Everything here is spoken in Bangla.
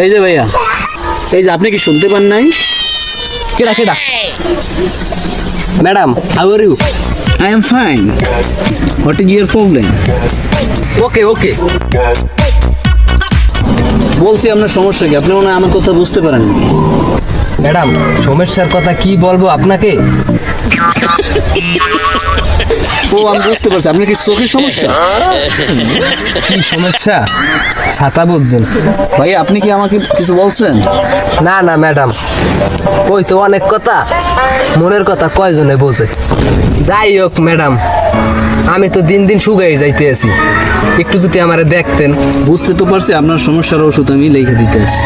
এই যে ভাইয়া, এই যে আপনি কি শুনতে পান নাই? কেডা কেডা? Madam, how are you? I am fine. What is your problem? Okay okay. বলছি আপনার সমস্যা কি? আপনি মনে হয় আমার কথা বুঝতে পারেন। ম্যাডাম, সমস্যার কথা কি বলবো আপনাকে? ও আমি বুঝতে পারছি, আপনার কি চোখের সমস্যা? কি সমস্যা? ছাতা বলছেন? ভাই আপনি কি আমাকে কিছু বলছেন? না না ম্যাডাম, ওই তো অনেক কথা, মনের কথা কয়জনে বোঝে। যাই হোক ম্যাডাম, আমি তো দিন দিন শুকাই যাইতে আছি, একটু যদি আমারে দেখতেন। বুঝতে তো পারছি, আপনার সমস্যার ওষুধ আমি লিখে দিতে আসি।